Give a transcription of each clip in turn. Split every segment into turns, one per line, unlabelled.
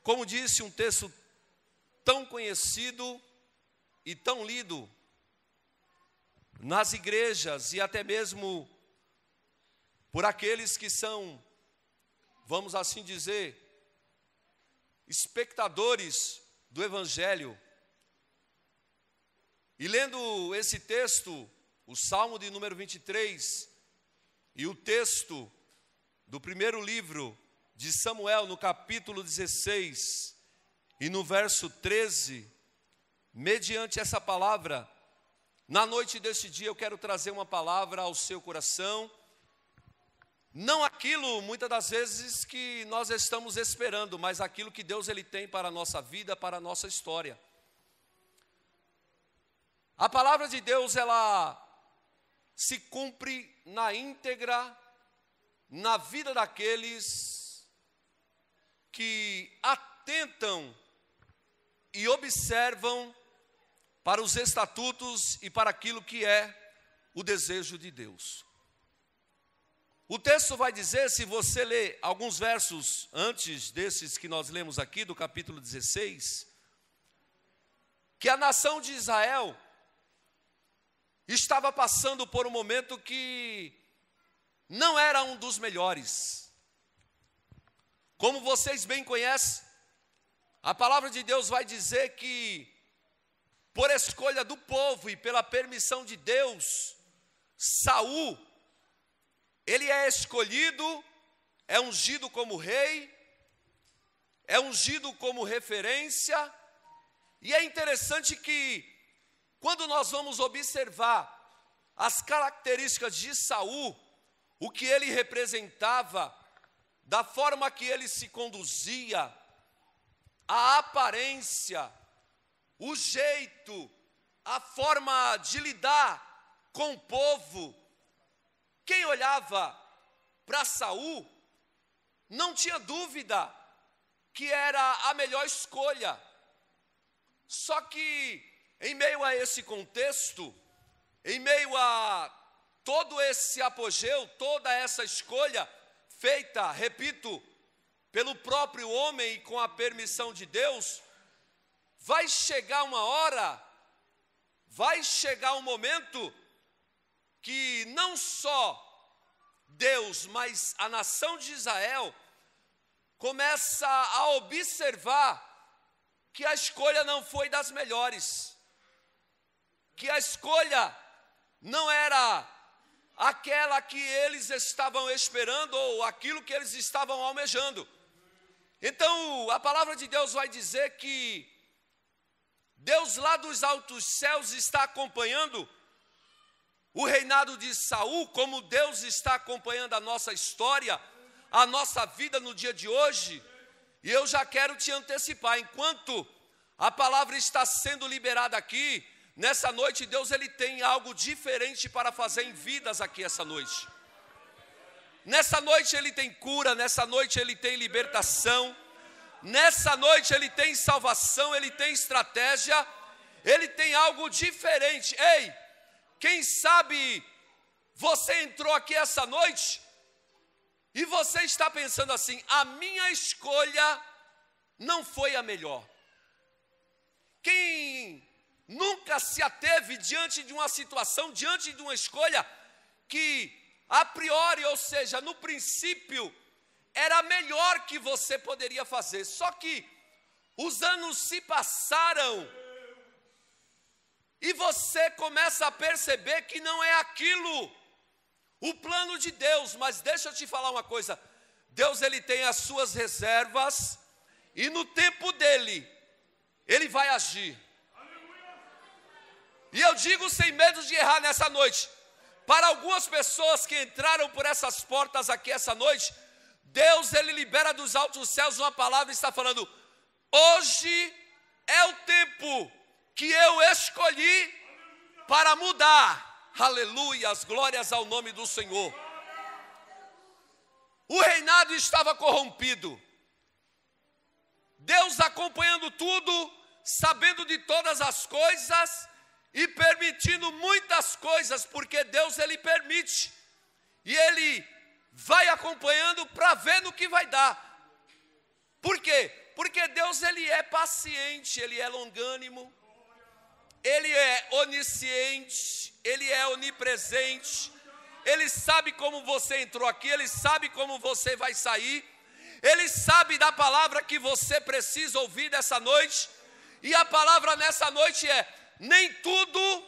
Como disse, um texto tão conhecido e tão lido nas igrejas e até mesmo por aqueles que são, vamos assim dizer, espectadores do Evangelho. E lendo esse texto, o Salmo de número 23 e o texto do primeiro livro de Samuel, no capítulo 16 e no verso 13, mediante essa palavra, na noite deste dia eu quero trazer uma palavra ao seu coração, não aquilo muitas das vezes que nós estamos esperando, mas aquilo que Deus ele tem para a nossa vida, para a nossa história. A palavra de Deus, ela se cumpre na íntegra, na vida daqueles que atentam e observam para os estatutos e para aquilo que é o desejo de Deus. O texto vai dizer, se você ler alguns versos antes desses que nós lemos aqui, do capítulo 16, que a nação de Israel estava passando por um momento que não era um dos melhores. Como vocês bem conhecem, a palavra de Deus vai dizer que, por escolha do povo e pela permissão de Deus, Saul, ele é escolhido, é ungido como rei, é ungido como referência, e é interessante que, quando nós vamos observar as características de Saul, o que ele representava, da forma que ele se conduzia, a aparência, o jeito, a forma de lidar com o povo, quem olhava para Saul não tinha dúvida que era a melhor escolha. Só que em meio a esse contexto, em meio a todo esse apogeu, toda essa escolha feita, repito, pelo próprio homem e com a permissão de Deus, vai chegar uma hora, vai chegar um momento que não só Deus, mas a nação de Israel começa a observar que a escolha não foi das melhores, que a escolha não era aquela que eles estavam esperando ou aquilo que eles estavam almejando. Então, a palavra de Deus vai dizer que Deus lá dos altos céus está acompanhando o reinado de Saul, como Deus está acompanhando a nossa história, a nossa vida no dia de hoje. E eu já quero te antecipar, enquanto a palavra está sendo liberada aqui, nessa noite Deus ele tem algo diferente para fazer em vidas aqui essa noite. Nessa noite ele tem cura, nessa noite ele tem libertação, nessa noite ele tem salvação, ele tem estratégia, ele tem algo diferente. Ei, quem sabe você entrou aqui essa noite e você está pensando assim: a minha escolha não foi a melhor. Quem nunca se ateve diante de uma situação, diante de uma escolha que a priori, ou seja, no princípio, era a melhor que você poderia fazer, só que os anos se passaram e você começa a perceber que não é aquilo o plano de Deus. Mas deixa eu te falar uma coisa, Deus ele tem as suas reservas e no tempo dele, ele vai agir. E eu digo sem medo de errar nessa noite, para algumas pessoas que entraram por essas portas aqui essa noite, Deus ele libera dos altos céus uma palavra e está falando: hoje é o tempo que eu escolhi para mudar. Aleluias, glórias ao nome do Senhor. O reinado estava corrompido, Deus acompanhando tudo, sabendo de todas as coisas e permitindo muitas coisas, porque Deus ele permite e ele vai acompanhando para ver no que vai dar. Por quê? Porque Deus, Ele é paciente, Ele é longânimo, Ele é onisciente, Ele é onipresente, Ele sabe como você entrou aqui, Ele sabe como você vai sair, Ele sabe da palavra que você precisa ouvir nessa noite, e a palavra nessa noite é: nem tudo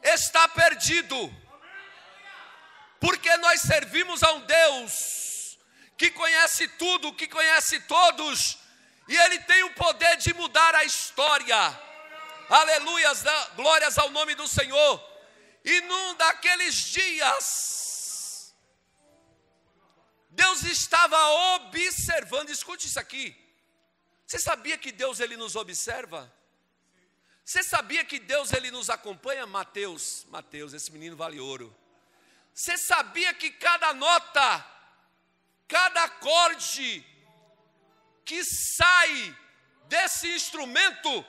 está perdido, porque nós servimos a um Deus que conhece tudo, que conhece todos, e Ele tem o poder de mudar a história. Aleluias, glórias ao nome do Senhor. E num daqueles dias, Deus estava observando. Escute isso aqui. Você sabia que Deus, Ele nos observa? Você sabia que Deus, Ele nos acompanha? Mateus, esse menino vale ouro. Você sabia que cada nota, cada acorde que sai desse instrumento,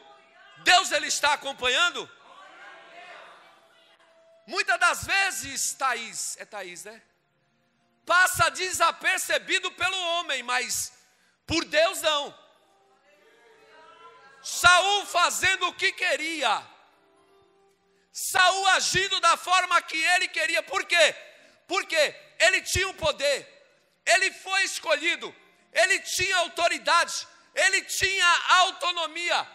Deus, Ele está acompanhando? Muitas das vezes, Thaís, né? Passa desapercebido pelo homem, mas por Deus não. Saul fazendo o que queria, Saul agindo da forma que ele queria. Por quê? Porque ele tinha o poder, ele foi escolhido, ele tinha autoridade, ele tinha autonomia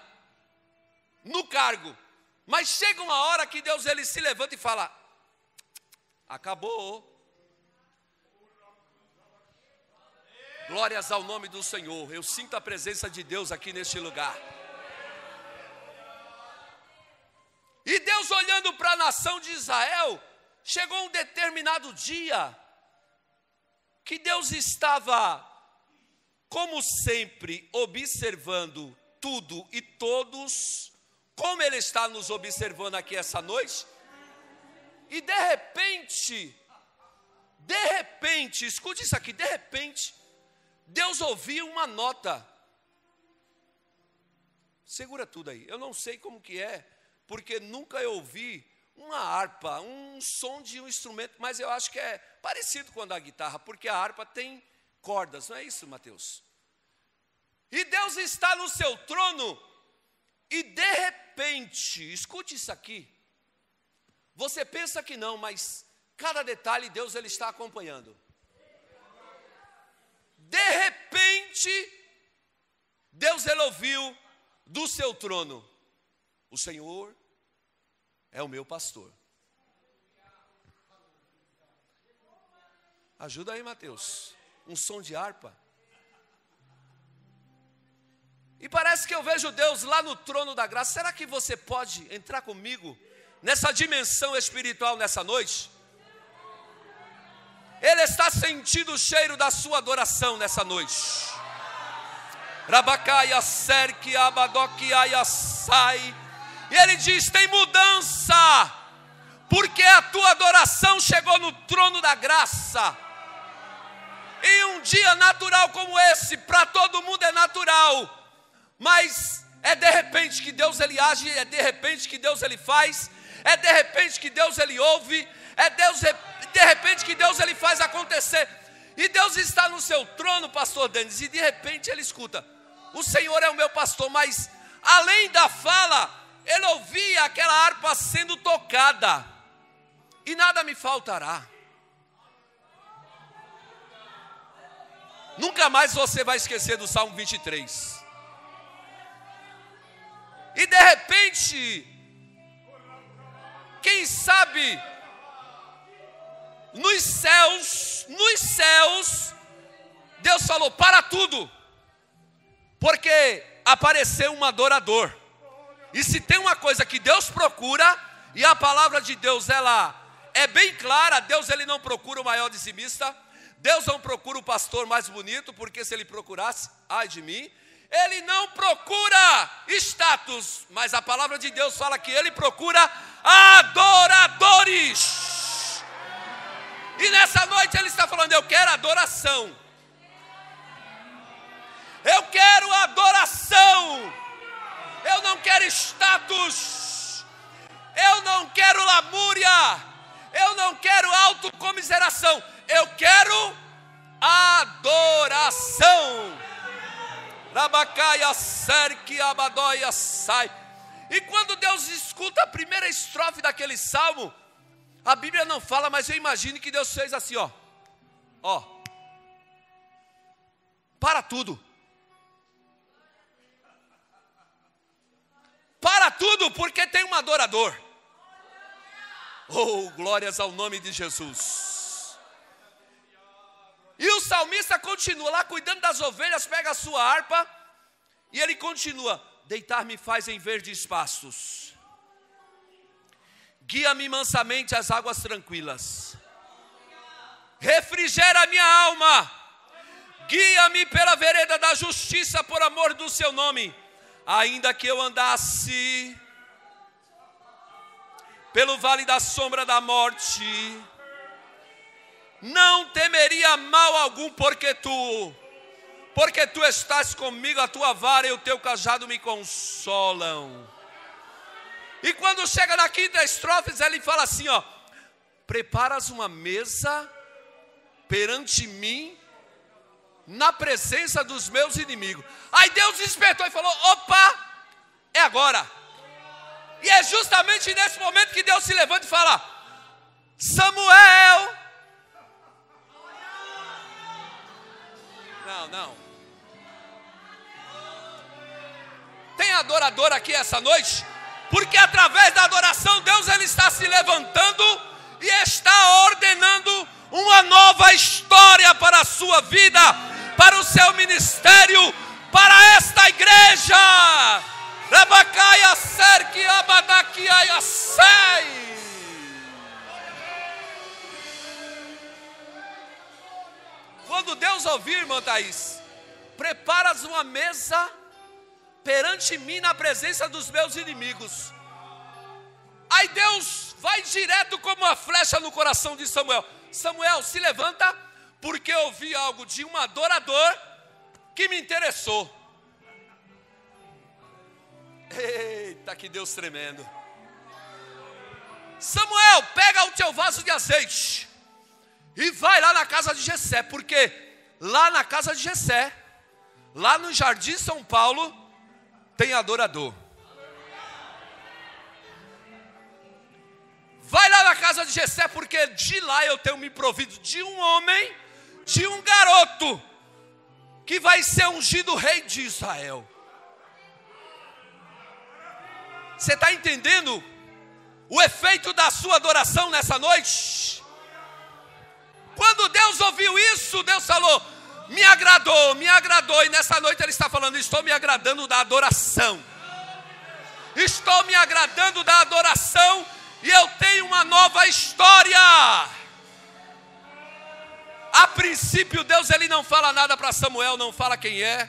no cargo. Mas chega uma hora que Deus, Ele se levanta e fala: acabou. Glórias ao nome do Senhor. Eu sinto a presença de Deus aqui neste lugar. E Deus, olhando para a nação de Israel, chegou um determinado dia que Deus estava, como sempre, observando tudo e todos, como Ele está nos observando aqui essa noite. E de repente, escute isso aqui, de repente, Deus ouviu uma nota. Segura tudo aí, eu não sei como que é, porque nunca eu ouvi uma harpa, um som de um instrumento, mas eu acho que é parecido com a guitarra, porque a harpa tem cordas, não é isso, Mateus? E Deus está no seu trono, e de repente, escute isso aqui, você pensa que não, mas cada detalhe Deus, Ele está acompanhando. De repente, Deus, Ele ouviu do seu trono: o Senhor é o meu pastor. Ajuda aí, Mateus, um som de harpa. E parece que eu vejo Deus lá no trono da graça. Será que você pode entrar comigo nessa dimensão espiritual nessa noite? Ele está sentindo o cheiro da sua adoração nessa noite. Rabacaia, Serque, Abadoquiaia, Sai. E Ele diz: tem mudança, porque a tua adoração chegou no trono da graça. Em um dia natural como esse, para todo mundo é natural, mas é de repente que Deus, Ele age, é de repente que Deus, Ele faz, é de repente que Deus, Ele ouve, é de repente que Deus, Ele faz acontecer. E Deus está no seu trono, pastor Denis, e de repente Ele escuta: o Senhor é o meu pastor. Mas além da fala, Ele ouvia aquela harpa sendo tocada: e nada me faltará. Nunca mais você vai esquecer do Salmo 23. E de repente, quem sabe, nos céus, Deus falou: para tudo, porque apareceu um adorador. E se tem uma coisa que Deus procura, e a palavra de Deus, ela é bem clara: Deus, Ele não procura o maior dizimista, Deus não procura o pastor mais bonito, porque se Ele procurasse, ai de mim. Ele não procura status, mas a palavra de Deus fala que Ele procura adoradores. E nessa noite Ele está falando: eu quero adoração. Eu quero adoração. Eu não quero status. Eu não quero lamúria. Eu não quero autocomiseração. Eu quero adoração. Rabacaia, Serque, Abadóia, sai. E quando Deus escuta a primeira estrofe daquele salmo, a Bíblia não fala, mas eu imagino que Deus fez assim, ó. Ó. Para tudo. Para tudo, porque tem um adorador. Oh, glórias ao nome de Jesus. E o salmista continua lá cuidando das ovelhas, pega a sua harpa e ele continua: deitar-me faz em verdes pastos, guia-me mansamente às águas tranquilas, refrigera a minha alma, guia-me pela vereda da justiça por amor do seu nome. Ainda que eu andasse pelo vale da sombra da morte, não temeria mal algum, porque tu estás comigo, a tua vara e o teu cajado me consolam. E quando chega na quinta estrofe, ele fala assim, ó: preparas uma mesa perante mim, na presença dos meus inimigos. Aí Deus despertou e falou: opa, é agora. E é justamente nesse momento que Deus se levanta e fala: Samuel. Não. Tem adorador aqui essa noite? Porque através da adoração, Deus ele está se levantando e está ordenando uma nova história para a sua vida, para o seu ministério, para esta igreja. Rabacaia, Serque, Abadaquiaia, sei. Quando Deus ouvir, irmã Thaís, preparas uma mesa perante mim na presença dos meus inimigos. Aí Deus vai direto como uma flecha no coração de Samuel. Samuel, se levanta, porque eu ouvi algo de um adorador que me interessou. Eita, que Deus tremendo. Samuel, pega o teu vaso de azeite e vai lá na casa de Jessé, porque lá na casa de Jessé, lá no Jardim São Paulo, tem adorador. Vai lá na casa de Jessé, porque de lá eu tenho me provido de um homem, de um garoto, que vai ser ungido rei de Israel. Você está entendendo o efeito da sua adoração nessa noite? Quando Deus ouviu isso, Deus falou: me agradou, e nessa noite Ele está falando: estou me agradando da adoração. Estou me agradando da adoração, e eu tenho uma nova história. A princípio, Deus ele não fala nada para Samuel, não fala quem é,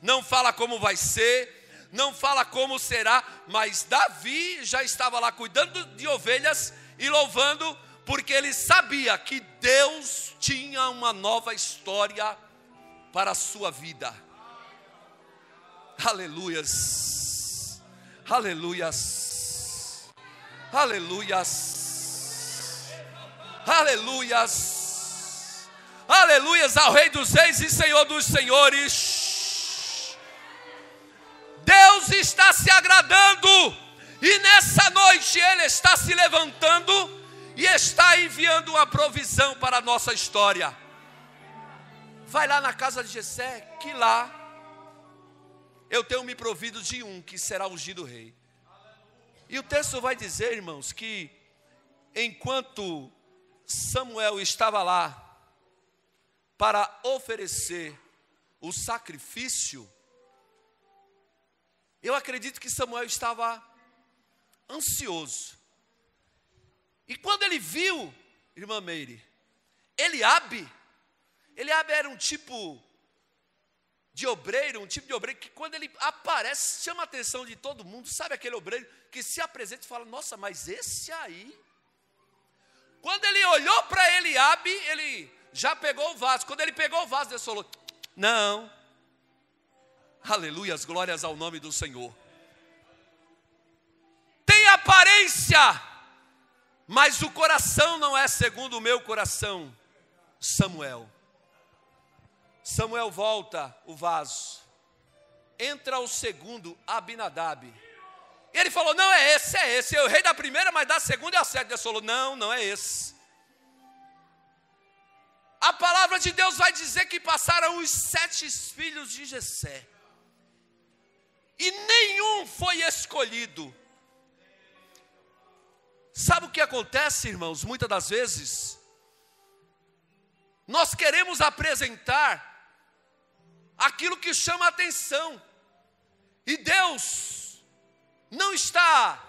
não fala como vai ser, não fala como será, mas Davi já estava lá cuidando de ovelhas e louvando, porque ele sabia que Deus tinha uma nova história para a sua vida. Aleluias, aleluias, aleluias, aleluias, aleluias ao Rei dos Reis e Senhor dos Senhores. Deus está se agradando, e nessa noite Ele está se levantando e está enviando uma provisão para a nossa história. Vai lá na casa de Jessé, que lá eu tenho me provido de um que será ungido rei. E o texto vai dizer, irmãos, que enquanto Samuel estava lá para oferecer o sacrifício, eu acredito que Samuel estava ansioso. E quando ele viu, irmã Meire, Eliabe era um tipo de obreiro, que quando ele aparece, chama a atenção de todo mundo. Sabe aquele obreiro que se apresenta e fala: nossa, mas esse aí. Quando ele olhou para Eliabe, ele já pegou o vaso. Quando ele pegou o vaso, Deus falou: não. Aleluias, glórias ao nome do Senhor. Tem aparência, mas o coração não é segundo o meu coração. Samuel volta o vaso. entra o segundo, Abinadab. E ele falou, não, é esse. Eu errei da primeira, mas da segunda é a certa. Deus falou, não é esse. A palavra de Deus vai dizer que passaram os 7 filhos de Jessé. E nenhum foi escolhido. Sabe o que acontece, irmãos? Muitas das vezes, nós queremos apresentar aquilo que chama a atenção. E Deus não está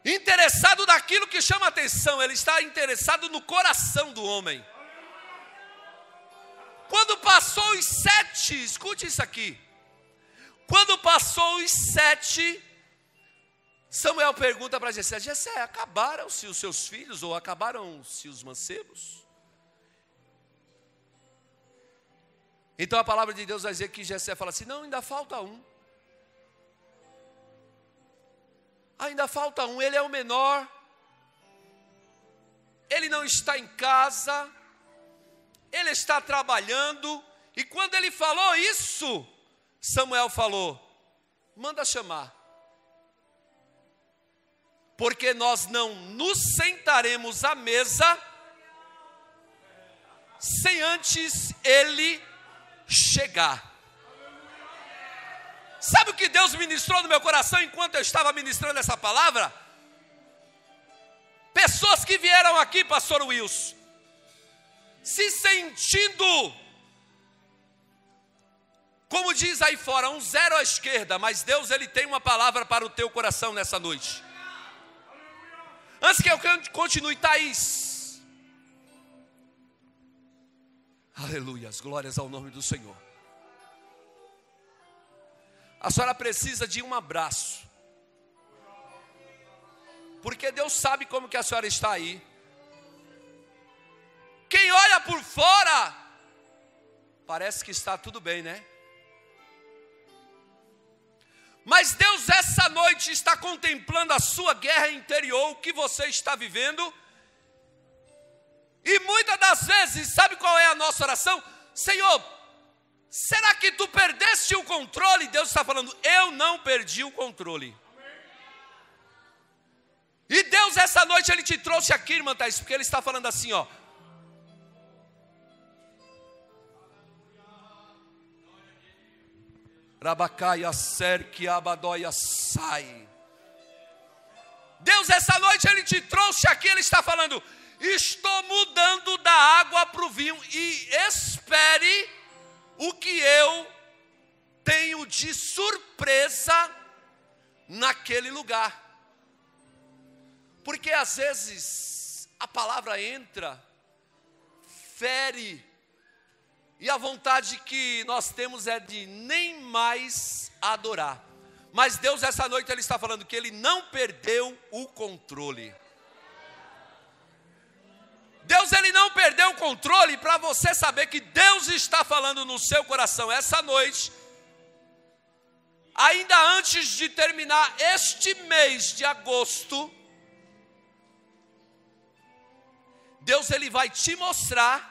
interessado naquilo que chama a atenção. Ele está interessado no coração do homem. Quando passou os 7, escute isso aqui. Quando passou os 7, Samuel pergunta para Jessé, Jessé, acabaram-se os seus filhos ou acabaram-se os mancebos? Então a palavra de Deus vai dizer que Jessé fala assim, não, ainda falta um. Ainda falta um, ele é o menor. Ele não está em casa. Ele está trabalhando. E quando ele falou isso, Samuel falou, manda chamar. Porque nós não nos sentaremos à mesa sem antes ele chegar. Sabe o que Deus ministrou no meu coração enquanto eu estava ministrando essa palavra? Pessoas que vieram aqui, pastor Wilson, se sentindo, como diz aí fora, um 0 à esquerda, mas Deus ele tem uma palavra para o teu coração nessa noite. Antes que eu continue, Thaís. Aleluias, glórias ao nome do Senhor. A senhora precisa de um abraço. Porque Deus sabe como que a senhora está aí. Quem olha por fora, parece que está tudo bem, né? Mas Deus essa noite está contemplando a sua guerra interior, o que você está vivendo. E muitas das vezes, sabe qual é a nossa oração? Senhor, será que tu perdeste o controle? Deus está falando, eu não perdi o controle. E Deus essa noite ele te trouxe aqui, irmã Thaís, porque ele está falando assim, ó. Rabacaia cerque abadóia sai. Deus essa noite ele te trouxe aqui, ele está falando, estou mudando da água para o vinho e espere o que eu tenho de surpresa naquele lugar. Porque às vezes a palavra entra, fere, e a vontade que nós temos é de nem mais adorar. Mas Deus essa noite ele está falando que ele não perdeu o controle. Deus ele não perdeu o controle, para você saber que Deus está falando no seu coração essa noite. Ainda antes de terminar este mês de agosto, Deus ele vai te mostrar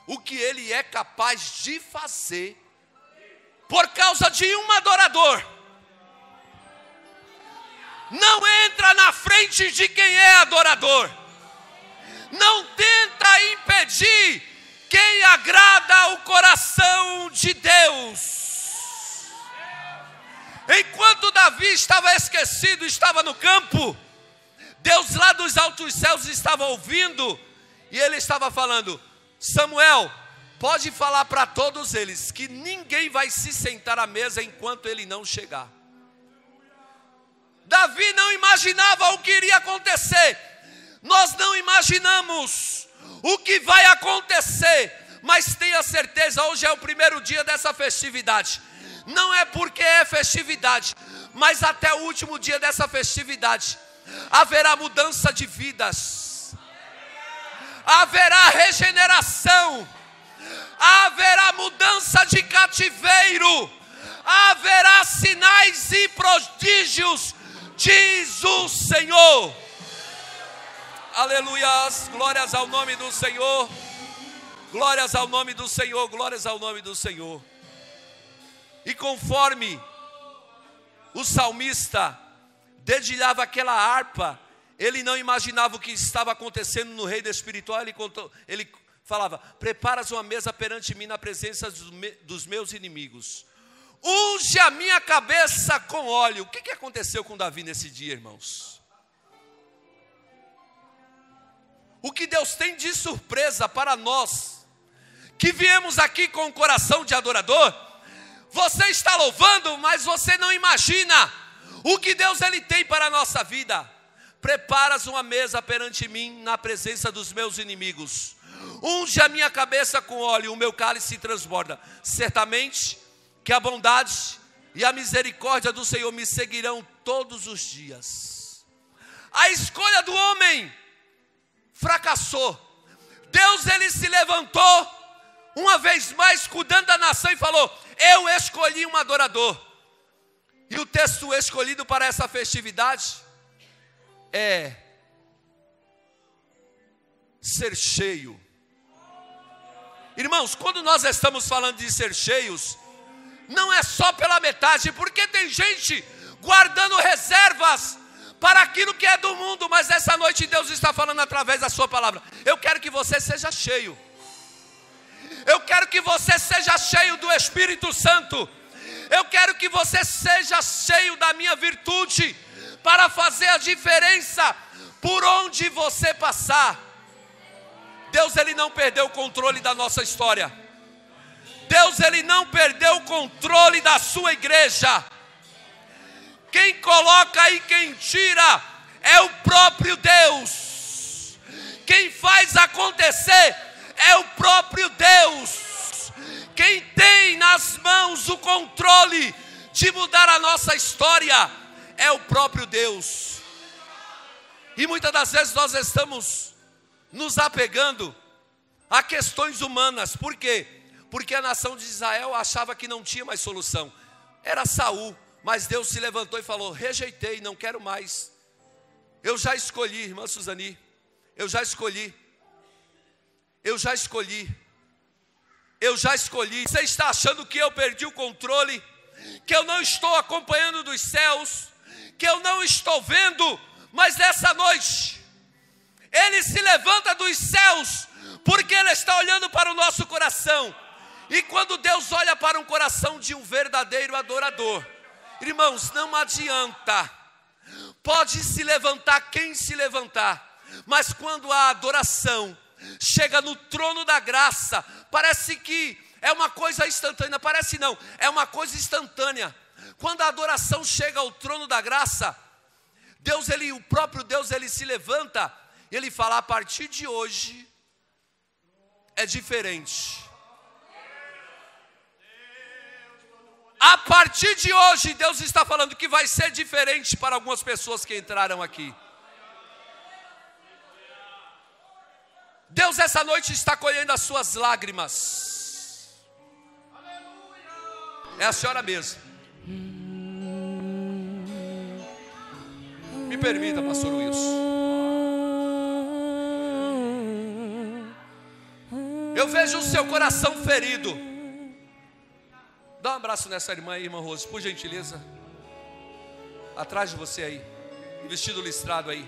o que ele é capaz de fazer por causa de um adorador. Não entra na frente de quem é adorador. Não tenta impedir quem agrada o coração de Deus. Enquanto Davi estava esquecido, estava no campo, Deus lá dos altos céus estava ouvindo, e ele estava falando, Samuel, pode falar para todos eles, que ninguém vai se sentar à mesa enquanto ele não chegar. Davi não imaginava o que iria acontecer. Nós não imaginamos o que vai acontecer, mas tenha certeza, hoje é o primeiro dia dessa festividade. Não é porque é festividade, mas até o último dia dessa festividade haverá mudança de vidas, haverá regeneração, haverá mudança de cativeiro, haverá sinais e prodígios, diz o Senhor. Aleluias, glórias ao nome do Senhor, glórias ao nome do Senhor, glórias ao nome do Senhor. E conforme o salmista dedilhava aquela harpa, ele não imaginava o que estava acontecendo no reino espiritual. Ele falava: preparas uma mesa perante mim na presença dos meus inimigos. Unge a minha cabeça com óleo. O que aconteceu com Davi nesse dia, irmãos? O que Deus tem de surpresa para nós, que viemos aqui com o coração de adorador. Você está louvando, mas você não imagina o que Deus ele tem para a nossa vida. Preparas uma mesa perante mim na presença dos meus inimigos. Unge a minha cabeça com óleo, o meu cálice transborda. Certamente que a bondade e a misericórdia do Senhor me seguirão todos os dias. A escolha do homem fracassou. Deus ele se levantou uma vez mais cuidando da nação e falou: eu escolhi um adorador. E o texto escolhido para essa festividade é ser cheio. Irmãos, quando nós estamos falando de ser cheios, não é só pela metade, porque tem gente guardando reservas para aquilo que é do mundo, mas essa noite Deus está falando através da sua palavra. Eu quero que você seja cheio. Eu quero que você seja cheio do Espírito Santo. Eu quero que você seja cheio da minha virtude, para fazer a diferença por onde você passar. Deus ele não perdeu o controle da nossa história. Deus ele não perdeu o controle da sua igreja. Quem coloca e quem tira é o próprio Deus. Quem faz acontecer é o próprio Deus. Quem tem nas mãos o controle de mudar a nossa história é o próprio Deus. E muitas das vezes nós estamos nos apegando a questões humanas. Por quê? Porque a nação de Israel achava que não tinha mais solução. Era Saul, mas Deus se levantou e falou: rejeitei, não quero mais. Eu já escolhi, irmã Suzani. Eu já escolhi. Você está achando que eu perdi o controle? Que eu não estou acompanhando dos céus? Que eu não estou vendo? Mas nessa noite Ele se levanta dos céus, porque Ele está olhando para o nosso coração. E quando Deus olha para um coração de um verdadeiro adorador, irmãos, não adianta. Pode se levantar quem se levantar, mas quando a adoração chega no trono da graça, parece que é uma coisa instantânea. Parece não, é uma coisa instantânea. Quando a adoração chega ao trono da graça, o próprio Deus, ele se levanta, ele fala: a partir de hoje é diferente. A partir de hoje, Deus está falando que vai ser diferente para algumas pessoas que entraram aqui. Deus essa noite está colhendo as suas lágrimas. É a senhora mesmo. Me permita, pastor Wilson. Eu vejo o seu coração ferido. Dá um abraço nessa irmã aí, irmã Rose, por gentileza. Atrás de você aí, vestido listrado aí.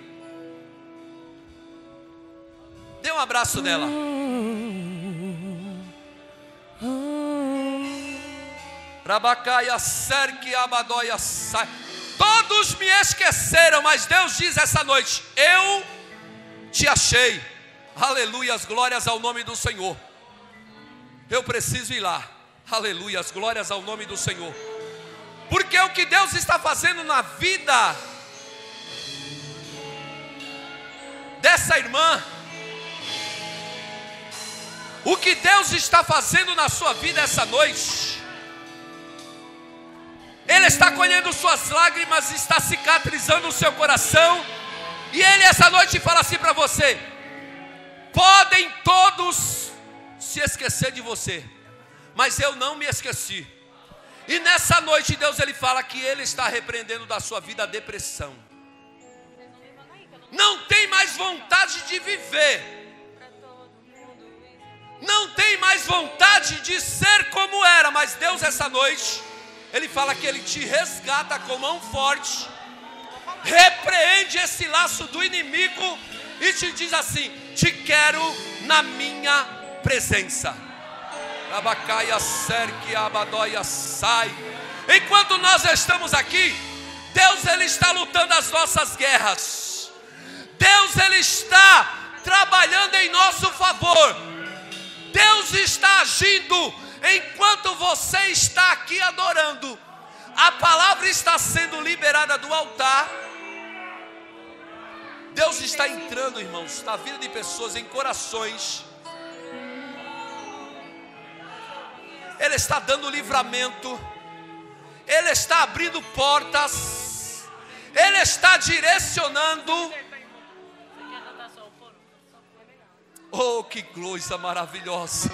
Dê um abraço nela. Rabacaia, Serque, Abadóia, sai. Todos me esqueceram, mas Deus diz essa noite: eu te achei. Aleluias, glórias ao nome do Senhor. Eu preciso ir lá. Aleluias, glórias ao nome do Senhor. Porque o que Deus está fazendo na vida dessa irmã, o que Deus está fazendo na sua vida essa noite, Ele está colhendo suas lágrimas, está cicatrizando o seu coração. E Ele essa noite fala assim para você: podem todos se esquecer de você, mas eu não me esqueci. E nessa noite Deus ele fala que Ele está repreendendo da sua vida a depressão. Não tem mais vontade de viver. Não tem mais vontade de ser como era. Mas Deus essa noite Ele fala que Ele te resgata com mão forte, repreende esse laço do inimigo e te diz assim: te quero na minha presença. Abacaia, cerque, abadóia, sai. Enquanto nós estamos aqui, Deus Ele está lutando as nossas guerras. Deus Ele está trabalhando em nosso favor. Deus está agindo enquanto você está aqui adorando. A palavra está sendo liberada do altar. Deus está entrando, irmãos, na vida de pessoas, em corações. Ele está dando livramento. Ele está abrindo portas. Ele está direcionando. Oh, que coisa maravilhosa.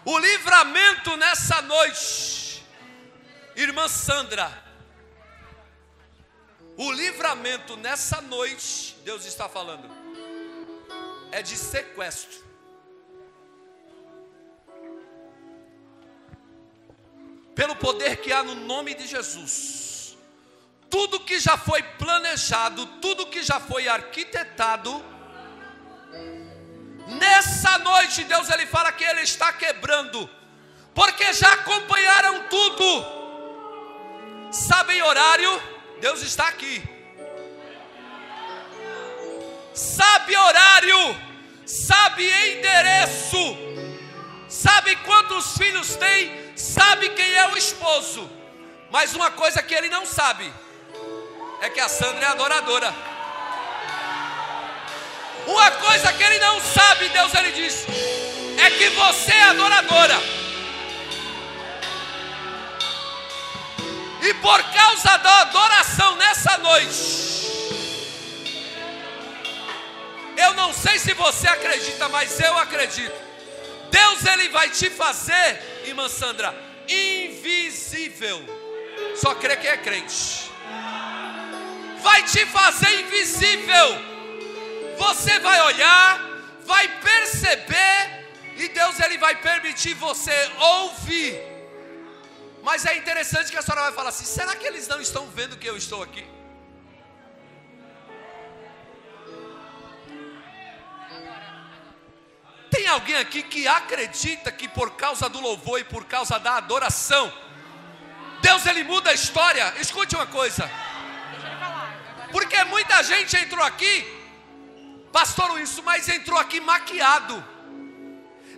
O livramento nessa noite, irmã Sandra, o livramento nessa noite, Deus está falando, é de sequestro. Pelo poder que há no nome de Jesus, tudo que já foi planejado, tudo que já foi arquitetado, nessa noite Deus Ele fala que Ele está quebrando, porque já acompanharam tudo, sabem horário, Deus está aqui, sabe horário, sabe endereço, sabe quantos filhos tem, sabe quem é o esposo, mas uma coisa que Ele não sabe, é que a Sandra é adoradora. Uma coisa que Ele não sabe, Deus Ele diz, é que você é adoradora. E por causa da adoração nessa noite, eu não sei se você acredita, mas eu acredito. Deus Ele vai te fazer, irmã Sandra, invisível. Só crê quem é crente. Vai te fazer invisível. Você vai olhar, vai perceber, e Deus Ele vai permitir você ouvir. Mas é interessante que a senhora vai falar assim: será que eles não estão vendo que eu estou aqui? Tem alguém aqui que acredita que por causa do louvor e por causa da adoração, Deus Ele muda a história? Escute uma coisa. Porque muita gente entrou aqui, pastor Wilson, mas entrou aqui maquiado.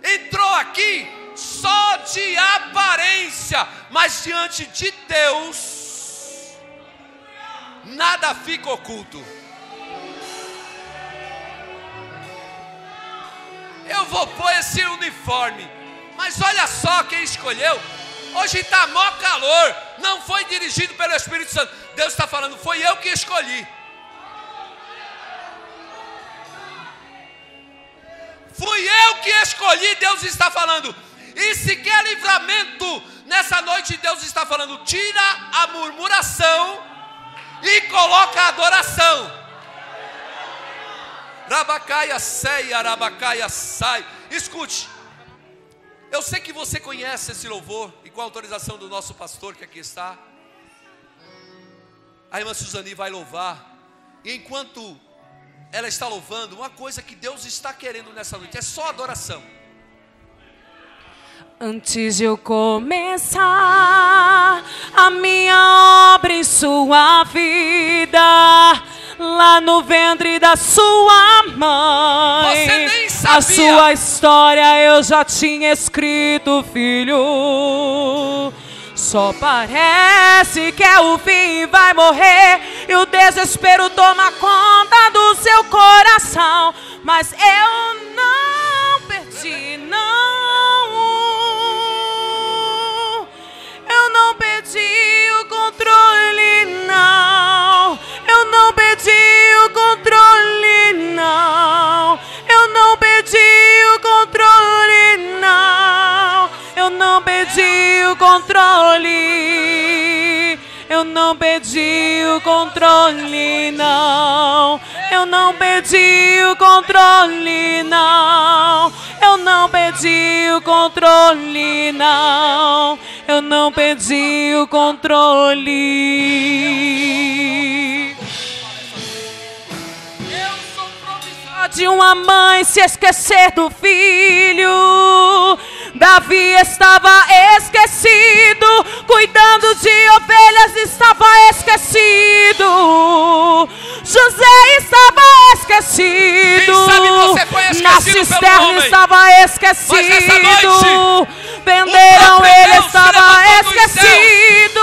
Entrou aqui só de aparência, mas diante de Deus nada fica oculto. Eu vou pôr esse uniforme, mas olha só quem escolheu. Hoje está mó calor, não foi dirigido pelo Espírito Santo. Deus está falando, foi eu que escolhi. Fui eu que escolhi, Deus está falando. E se quer livramento nessa noite, Deus está falando, tira a murmuração e coloca a adoração. Rabacaia sei, arabacaia sai. Escute, eu sei que você conhece esse louvor, e com a autorização do nosso pastor que aqui está, a irmã Suzani vai louvar. E enquanto ela está louvando, uma coisa que Deus está querendo nessa noite é só adoração.
Antes de eu começar a minha obra em sua vida, lá no ventre da sua mãe,
você nem sabia.
A sua história eu já tinha escrito, filho. Só parece que é o fim, vai morrer, e o desespero toma conta do seu coração. Mas eu não perdi, não. Eu não perdi o controle, não. Eu não perdi o controle, não. Eu não perdi o controle, não. Eu não perdi o controle. Eu não perdi o controle, não. Eu não perdi o controle, não. Eu não perdi o controle, não. Eu não perdi o controle. De uma mãe se esquecer do filho, Davi estava esquecido, cuidando de ovelhas estava esquecido, José estava esquecido, na cisterna estava esquecido, venderam ele estava esquecido,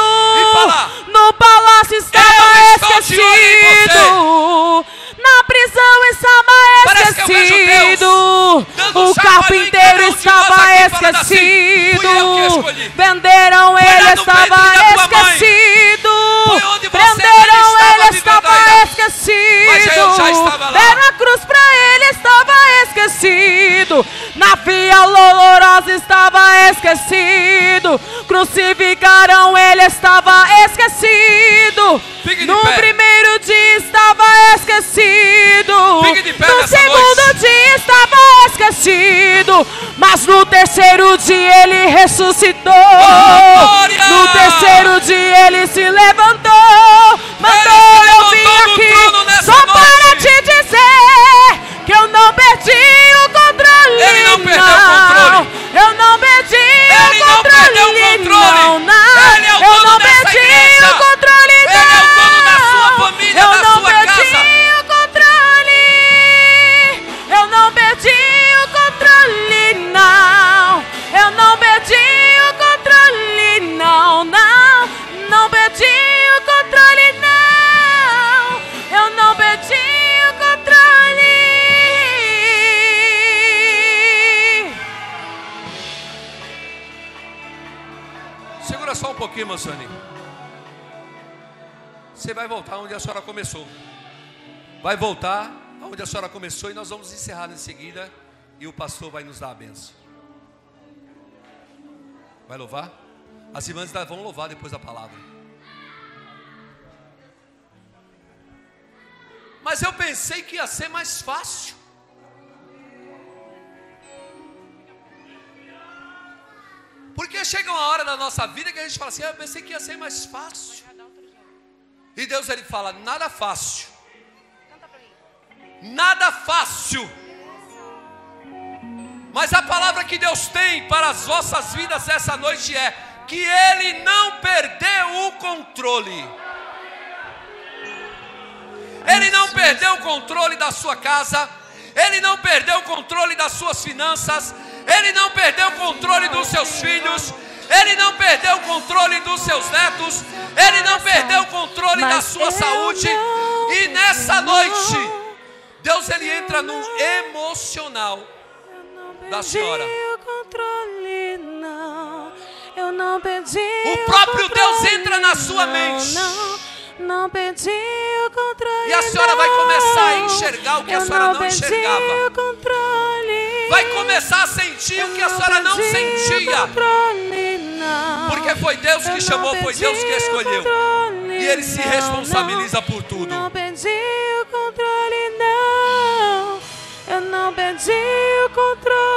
no palácio estava esquecido, na prisão estava esquecido, o carpinteiro estava esquecido, venderam ele estava esquecido, prenderam ele estava esquecido, deram a cruz pra ele estava esquecido, na via dolorosa estava esquecido, crucificaram ele estava esquecido, no primeiro dia estava esquecido, no segundo dia estava esquecido, mas no terceiro dia ele ressuscitou, no terceiro dia ele se levantou, mandou eu vim aqui só para te dizer que eu não perdi o controle,
ele não perdeu o controle,
eu não perdi o controle, não, eu não perdi o controle, não,
ele é o dono da sua família, da sua casa.
Eu não perdi o controle, não. Eu não perdi o controle, não, não. Não perdi o controle, não. Eu não perdi o controle.
Segura só um pouquinho, Mansani. Você vai voltar onde a senhora começou. Vai voltar onde a senhora começou e nós vamos encerrar em seguida e o pastor vai nos dar a bênção. Vai louvar? As irmãs vão louvar depois da palavra. Mas eu pensei que ia ser mais fácil. Porque chega uma hora da nossa vida que a gente fala assim, eu pensei que ia ser mais fácil. E Deus ele fala, nada fácil. Nada fácil. Mas a palavra que Deus tem para as vossas vidas essa noite é que Ele não perdeu o controle. Ele não perdeu o controle da sua casa. Ele não perdeu o controle das suas finanças. Ele não perdeu o controle dos seus filhos. Ele não perdeu o controle dos seus netos. Ele não perdeu o controle da sua saúde. E nessa noite Deus ele entra no emocional da senhora. O próprio Deus entra na sua mente.
Não perdi o controle.
E a senhora vai começar a enxergar o que a senhora não enxergava. Vai começar a sentir o que a senhora não sentia. Porque foi Deus que chamou, foi Deus que escolheu. E Ele se responsabiliza por tudo.
Não perdi o controle, não. Eu não perdi o controle.